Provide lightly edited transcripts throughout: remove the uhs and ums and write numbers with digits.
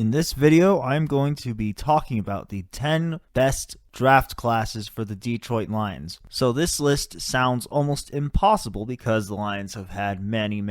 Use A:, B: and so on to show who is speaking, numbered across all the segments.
A: In this video, I'm going to be talking about the 10 best draft classes for the Detroit Lions. So this list sounds almost impossible because the Lions have had many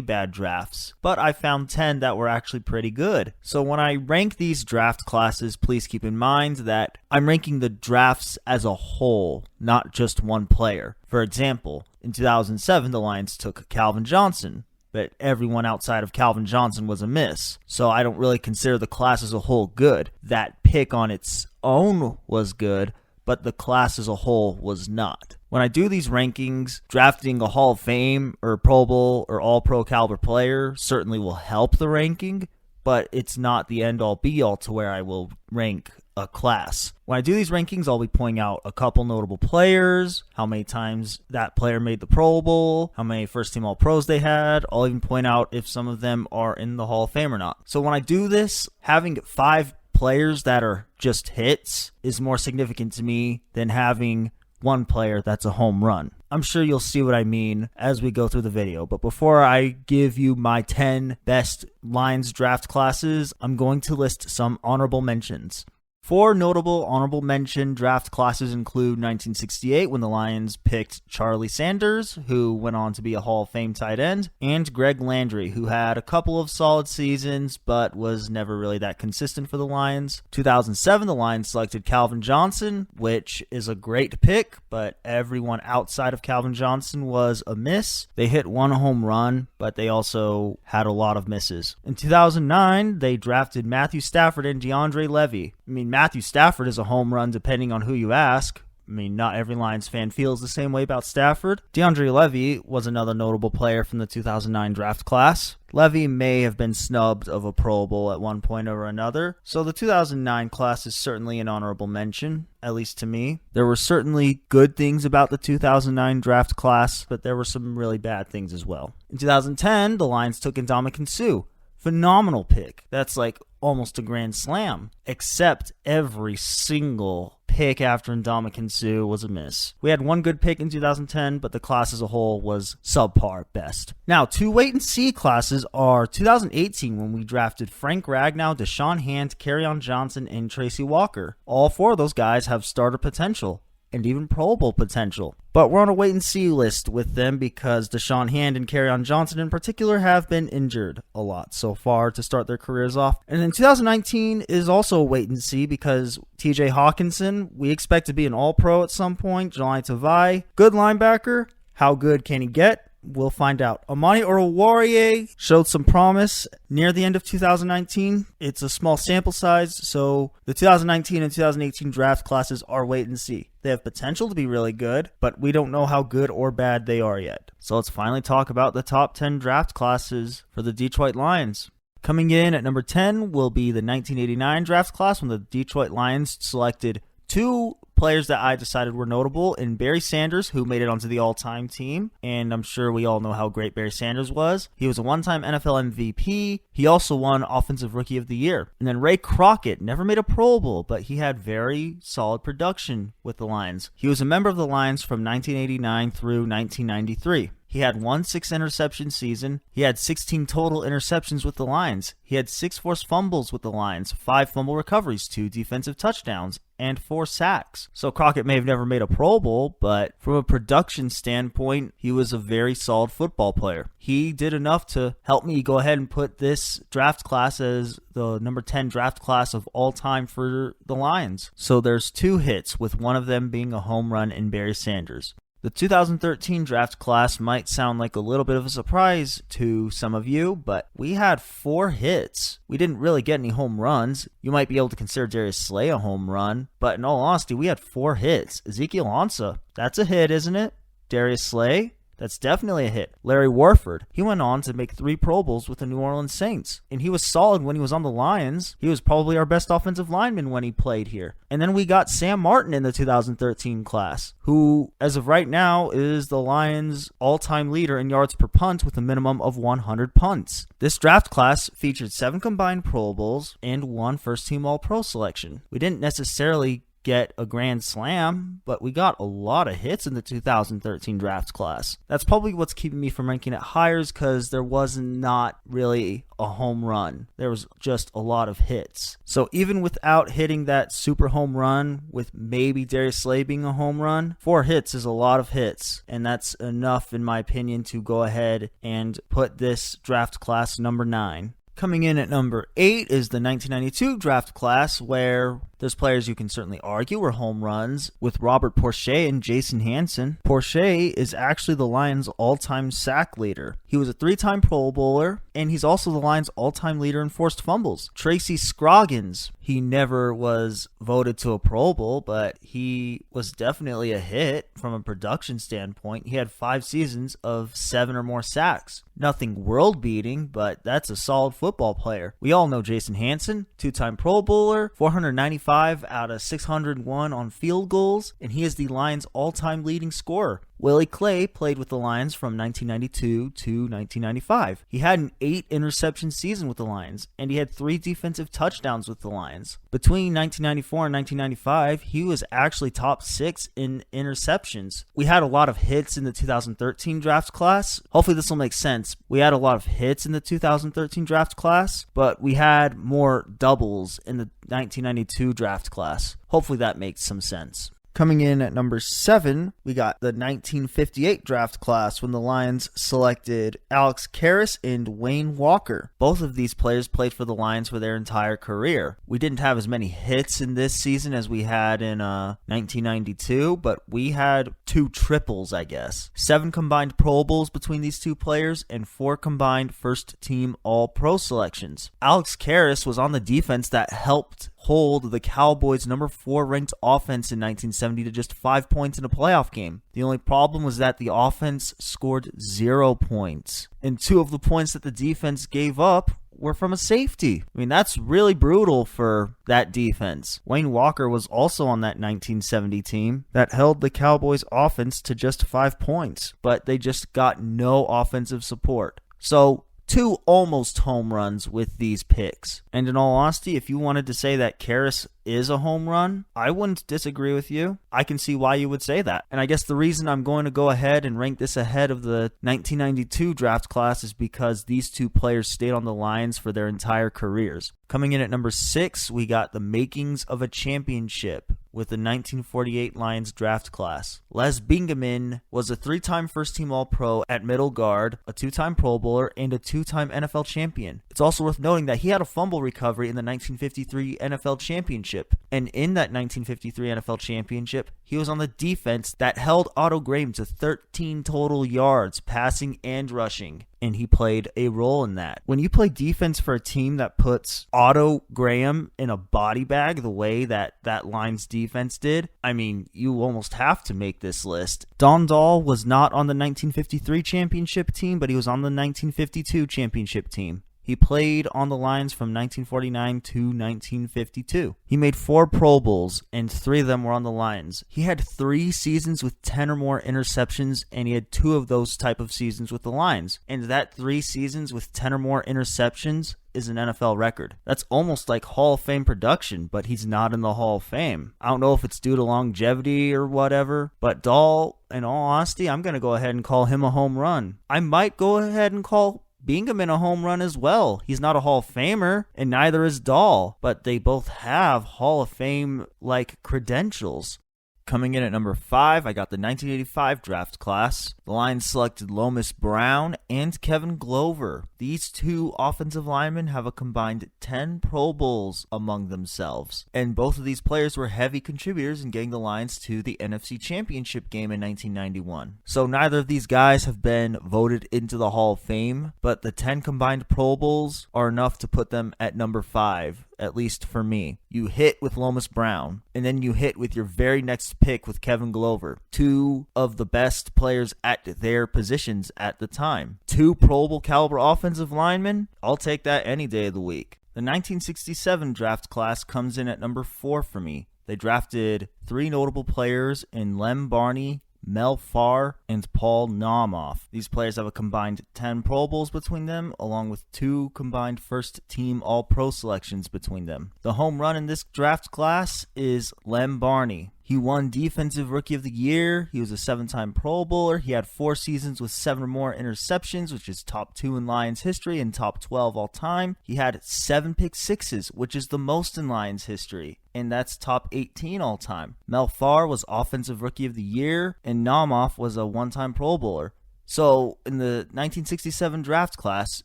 A: bad drafts, but I found 10 that were actually pretty good. So when I rank these draft classes, please keep in mind that I'm ranking the drafts as a whole, not just one player. For example, in 2007, the Lions took Calvin Johnson, but everyone outside of Calvin Johnson was a miss. So I don't really consider the class as a whole good. That pick on its own was good, but the class as a whole was not. When I do these rankings, drafting a Hall of Fame or Pro Bowl or All-Pro caliber player certainly will help the ranking, but it's not the end-all be-all to where I will rank a class. When I do these rankings, I'll be pointing out a couple notable players, how many times that player made the Pro Bowl, how many first-team All-Pros they had. I'll even point out if some of them are in the Hall of Fame or not. So when I do this, having 5 players that are just hits is more significant to me than having one player that's a home run. I'm sure you'll see what I mean as we go through the video, but before I give you my 10 best Lions draft classes, I'm going to list some honorable mentions. 4 notable honorable mention draft classes include 1968 when the Lions picked Charlie Sanders, who went on to be a Hall of Fame tight end, and Greg Landry, who had a couple of solid seasons but was never really that consistent for the Lions. 2007, the Lions selected Calvin Johnson, which is a great pick, but everyone outside of Calvin Johnson was a miss. They hit 1 home run, but they also had a lot of misses. In 2009, they drafted Matthew Stafford and DeAndre Levy. Matthew Stafford is a home run depending on who you ask. Not every Lions fan feels the same way about Stafford. DeAndre Levy was another notable player from the 2009 draft class. Levy may have been snubbed of a Pro Bowl at one point or another, so the 2009 class is certainly an honorable mention, at least to me. There were certainly good things about the 2009 draft class, but there were some really bad things as well. In 2010, the Lions took Ndamukong Suh. Phenomenal pick. That's like almost a grand slam, except every single pick after Ndamukong Suh was a miss. We had one good pick in 2010, but the class as a whole was subpar at best. Now, 2 wait-and-see classes are 2018 when we drafted Frank Ragnow, Deshaun Hand, Kerryon Johnson, and Tracy Walker. All 4 of those guys have starter potential and even Pro Bowl potential. But we're on a wait-and-see list with them because Deshaun Hand and Kerryon Johnson in particular have been injured a lot so far to start their careers off. And then 2019 is also a wait-and-see because TJ Hawkinson, we expect to be an All-Pro at some point. Jelani Tavai, good linebacker. How good can he get? We'll find out. Amani Oruwariye showed some promise near the end of 2019. It's a small sample size, so the 2019 and 2018 draft classes are wait and see. They have potential to be really good, but we don't know how good or bad they are yet. So let's finally talk about the top 10 draft classes for the Detroit Lions. Coming in at number 10 will be the 1989 draft class when the Detroit Lions selected 2 players that I decided were notable in Barry Sanders, who made it onto the all-time team, and I'm sure we all know how great Barry Sanders was. He was a one-time NFL MVP. He also won Offensive Rookie of the Year. And then Ray Crockett never made a Pro Bowl, but he had very solid production with the Lions. He was a member of the Lions from 1989 through 1993. He had 1 6-interception season. He had 16 total interceptions with the Lions. He had 6 forced fumbles with the Lions, 5 fumble recoveries, 2 defensive touchdowns, and 4 sacks. So Crockett may have never made a Pro Bowl, but from a production standpoint, he was a very solid football player. He did enough to help me go ahead and put this draft class as the number 10 draft class of all time for the Lions. So there's 2 hits, with one of them being a home run in Barry Sanders. The 2013 draft class might sound like a little bit of a surprise to some of you, but we had 4 hits. We didn't really get any home runs. You might be able to consider Darius Slay a home run, but in all honesty, we had 4 hits. Ezekiel Ansah, that's a hit, isn't it? Darius Slay, that's definitely a hit. Larry Warford, he went on to make 3 Pro Bowls with the New Orleans Saints, and he was solid when he was on the Lions. He was probably our best offensive lineman when he played here. And then we got Sam Martin in the 2013 class, who, as of right now, is the Lions' all-time leader in yards per punt with a minimum of 100 punts. This draft class featured 7 combined Pro Bowls and 1 first-team All-Pro selection. We didn't necessarily get a grand slam, but we got a lot of hits in the 2013 draft class. That's probably what's keeping me from ranking it higher, is because there was not really a home run. There was just a lot of hits. So even without hitting that super home run, with maybe Darius Slay being a home run, 4 hits is a lot of hits, and that's enough in my opinion to go ahead and put this draft class number 9. Coming in at number 8 is the 1992 draft class, where there's players you can certainly argue were home runs, with Robert Porcher and Jason Hansen. Porcher is actually the Lions' all-time sack leader. He was a 3-time Pro Bowler, and he's also the Lions' all-time leader in forced fumbles. Tracy Scroggins, he never was voted to a Pro Bowl, but he was definitely a hit from a production standpoint. He had 5 seasons of 7 or more sacks. Nothing world-beating, but that's a solid football player. We all know Jason Hansen, 2-time Pro Bowler, 495 out of 601 on field goals, and he is the Lions' all-time leading scorer. Willie Clay played with the Lions from 1992 to 1995. He had an 8 interception season with the Lions, and he had 3 defensive touchdowns with the Lions. Between 1994 and 1995, he was actually top 6 in interceptions. We had a lot of hits in the 2013 draft class. Hopefully this will make sense. We had a lot of hits in the 2013 draft class, but we had more doubles in the 1992 draft class. Hopefully that makes some sense. Coming in at number 7, we got the 1958 draft class, when the Lions selected Alex Karras and Wayne Walker. Both of these players played for the Lions for their entire career. We didn't have as many hits in this season as we had in 1992, but we had 2 triples, I guess. 7 combined Pro Bowls between these 2 players, and 4 combined first-team All-Pro selections. Alex Karras was on the defense that helped hold the Cowboys' number 4 ranked offense in 1970 to just 5 points in a playoff game. The only problem was that the offense scored 0 points, and 2 of the points that the defense gave up were from a safety. I mean, that's really brutal for that defense. Wayne Walker was also on that 1970 team that held the Cowboys' offense to just 5 points, but they just got no offensive support. So 2 almost home runs with these picks. And in all honesty, if you wanted to say that Karras is a home run, I wouldn't disagree with you. I can see why you would say that. And I guess the reason I'm going to go ahead and rank this ahead of the 1992 draft class is because these 2 players stayed on the Lions for their entire careers. Coming in at number 6, we got the makings of a championship with the 1948 Lions draft class. Les Bingaman was a 3-time first-team All-Pro at middle guard, a 2-time Pro Bowler, and a 2-time NFL champion. It's also worth noting that he had a fumble recovery in the 1953 NFL championship. And in that 1953 NFL championship, he was on the defense that held Otto Graham to 13 total yards, passing and rushing. And he played a role in that. When you play defense for a team that puts Otto Graham in a body bag the way that Lions defense did, I mean, you almost have to make this list. Don Dahl was not on the 1953 championship team, but he was on the 1952 championship team. He played on the Lions from 1949 to 1952. He made 4 Pro Bowls, and 3 of them were on the Lions. He had 3 seasons with 10 or more interceptions, and he had 2 of those type of seasons with the Lions. And that 3 seasons with 10 or more interceptions is an NFL record. That's almost like Hall of Fame production, but he's not in the Hall of Fame. I don't know if it's due to longevity or whatever, but Dahl, in all honesty, I'm going to go ahead and call him a home run. I might go ahead and call Bingaman a home run as well. He's not a Hall of Famer, and neither is Dahl, but they both have Hall of Fame-like credentials. Coming in at number 5, I got the 1985 draft class. The Lions selected Lomis Brown and Kevin Glover. These 2 offensive linemen have a combined 10 Pro Bowls among themselves. And both of these players were heavy contributors in getting the Lions to the NFC Championship game in 1991. So neither of these guys have been voted into the Hall of Fame, but the 10 combined Pro Bowls are enough to put them at number 5. At least for me. You hit with Lomis Brown, and then you hit with your very next pick with Kevin Glover. 2 of the best players at their positions at the time. 2 Pro Bowl caliber offensive linemen. I'll take that any day of the week. The 1967 draft class comes in at number 4 for me. They drafted 3 notable players in Lem Barney, Mel Farr, and Paul Naumoff. These players have a combined 10 Pro Bowls between them, along with 2 combined first-team All-Pro selections between them. The home run in this draft class is Lem Barney. He won Defensive Rookie of the Year. He was a 7-time Pro Bowler. He had 4 seasons with 7 or more interceptions, which is top 2 in Lions history and top 12 all time. He had 7 pick sixes, which is the most in Lions history, and that's top 18 all time. Mel Farr was Offensive Rookie of the Year, and Naumoff was a 1-time Pro Bowler. So in the 1967 draft class,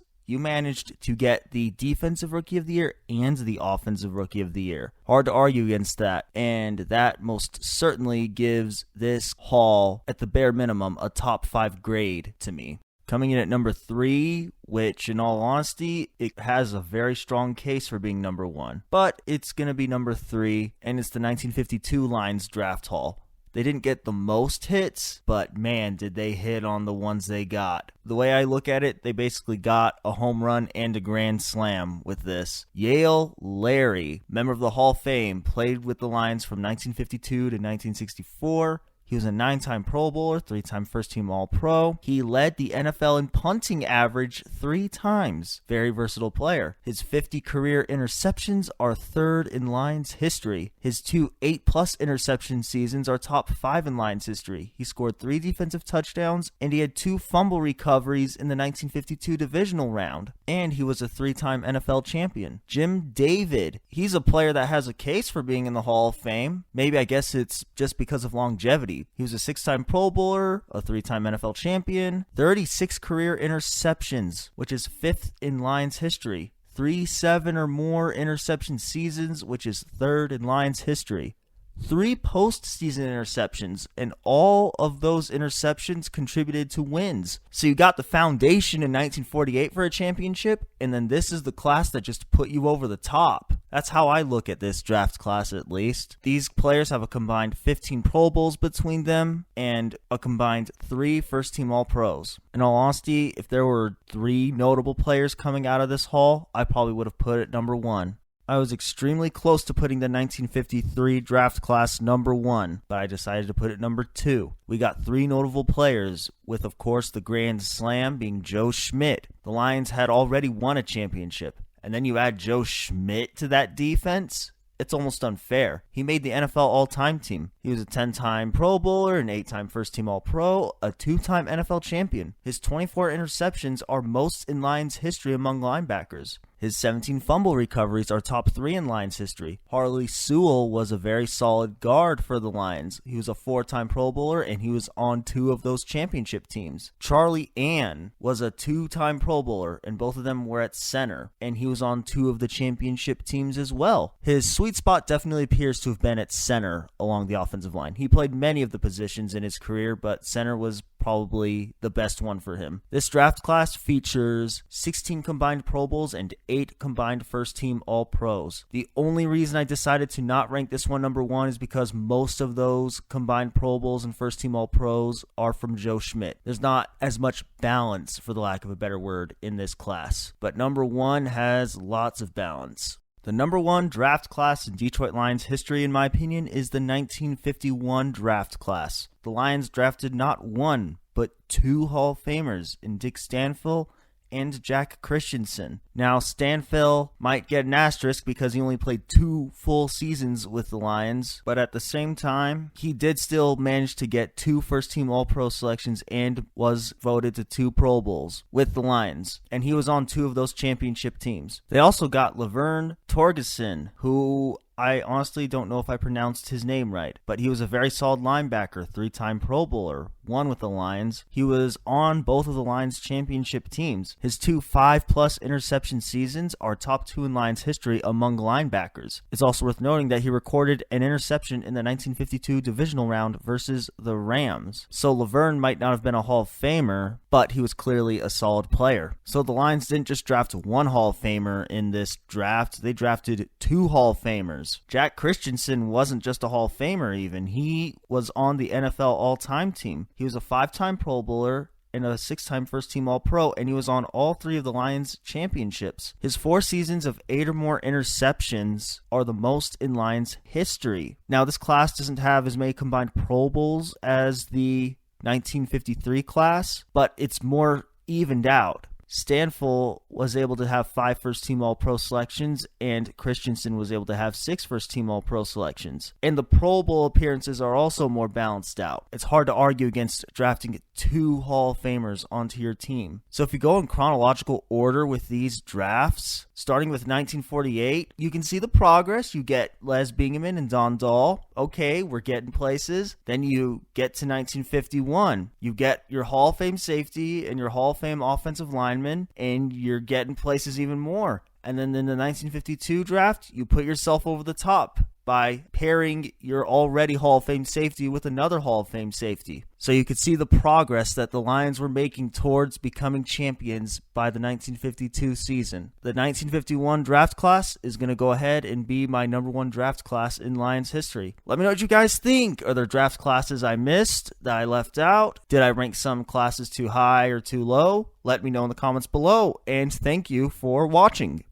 A: you managed to get the Defensive Rookie of the Year and the Offensive Rookie of the Year. Hard to argue against that, and that most certainly gives this haul, at the bare minimum, a top 5 grade to me. Coming in at number 3, which in all honesty, it has a very strong case for being number 1. But it's going to be number 3, and it's the 1952 Lions draft haul. They didn't get the most hits, but man, did they hit on the ones they got. The way I look at it, they basically got a home run and a grand slam with this. Yale Larry, member of the Hall of Fame, played with the Lions from 1952 to 1964. He was a 9-time Pro Bowler, 3-time first-team All-Pro. He led the NFL in punting average 3 times. Very versatile player. His 50 career interceptions are 3rd in Lions history. His 2 8-plus interception seasons are top 5 in Lions history. He scored 3 defensive touchdowns, and he had 2 fumble recoveries in the 1952 divisional round. And he was a 3-time NFL champion. Jim David, he's a player that has a case for being in the Hall of Fame. Maybe I guess it's just because of longevity. He was a 6-time Pro Bowler, a 3-time NFL champion, 36 career interceptions, which is 5th in Lions history. 3 7 or more interception seasons, which is 3rd in Lions history. 3 postseason interceptions, and all of those interceptions contributed to wins. So you got the foundation in 1948 for a championship, and then this is the class that just put you over the top. That's how I look at this draft class, at least. These players have a combined 15 Pro Bowls between them and a combined 3 first-team All-Pros. In all honesty, if there were 3 notable players coming out of this haul, I probably would have put it number 1. I was extremely close to putting the 1953 draft class number 1, but I decided to put it number 2. We got 3 notable players, with of course the Grand Slam being Joe Schmidt. The Lions had already won a championship, and then you add Joe Schmidt to that defense? It's almost unfair. He made the NFL all-time team. He was a 10-time Pro Bowler, an 8-time first-team All-Pro, a 2-time NFL champion. His 24 interceptions are most in Lions history among linebackers. His 17 fumble recoveries are top 3 in Lions history. Harley Sewell was a very solid guard for the Lions. He was a 4-time Pro Bowler, and he was on 2 of those championship teams. Charlie Ann was a 2-time Pro Bowler, and both of them were at center, and he was on 2 of the championship teams as well. His sweet spot definitely appears to have been at center along the offensive line. He played many of the positions in his career, but center was probably the best one for him. This draft class features 16 combined Pro Bowls and 8 combined first-team All-Pros. The only reason I decided to not rank this one number 1 is because most of those combined Pro Bowls and first-team All-Pros are from Joe Schmidt. There's not as much balance, for the lack of a better word, in this class. But number 1 has lots of balance. The number 1 draft class in Detroit Lions history, in my opinion, is the 1951 draft class. The Lions drafted not 1, but 2 Hall of Famers in Dick Stanfill and Jack Christensen. Now, Stanfill might get an asterisk because he only played 2 full seasons with the Lions, but at the same time, he did still manage to get 2 first-team All-Pro selections and was voted to 2 Pro Bowls with the Lions, and he was on 2 of those championship teams. They also got Laverne Torgerson, who I honestly don't know if I pronounced his name right, but he was a very solid linebacker, 3-time Pro Bowler, 1 with the Lions. He was on both of the Lions championship teams. His 2 5-plus interception seasons are top 2 in Lions history among linebackers. It's also worth noting that he recorded an interception in the 1952 divisional round versus the Rams. So Laverne might not have been a Hall of Famer, but he was clearly a solid player. So the Lions didn't just draft 1 Hall of Famer in this draft, they drafted 2 Hall of Famers. Jack Christensen wasn't just a Hall of Famer even. He was on the NFL all-time team. He was a 5-time Pro Bowler, and a 6-time first-team All-Pro, and he was on all 3 of the Lions championships. His 4 seasons of 8 or more interceptions are the most in Lions history. Now, this class doesn't have as many combined Pro Bowls as the 1953 class, but it's more evened out. Stanfill was able to have 5 first-team All-Pro selections, and Christensen was able to have 6 first-team All-Pro selections. And the Pro Bowl appearances are also more balanced out. It's hard to argue against drafting 2 Hall of Famers onto your team. So if you go in chronological order with these drafts, starting with 1948, you can see the progress. You get Les Bingaman and Don Dahl. Okay, we're getting places. Then you get to 1951. You get your Hall of Fame safety and your Hall of Fame offensive lineman, and you're getting places even more. And then in the 1952 draft, you put yourself over the top by pairing your already Hall of Fame safety with another Hall of Fame safety. So you could see the progress that the Lions were making towards becoming champions by the 1952 season. The 1951 draft class is going to go ahead and be my number 1 draft class in Lions history. Let me know what you guys think. Are there draft classes I missed, that I left out? Did I rank some classes too high or too low? Let me know in the comments below, and thank you for watching.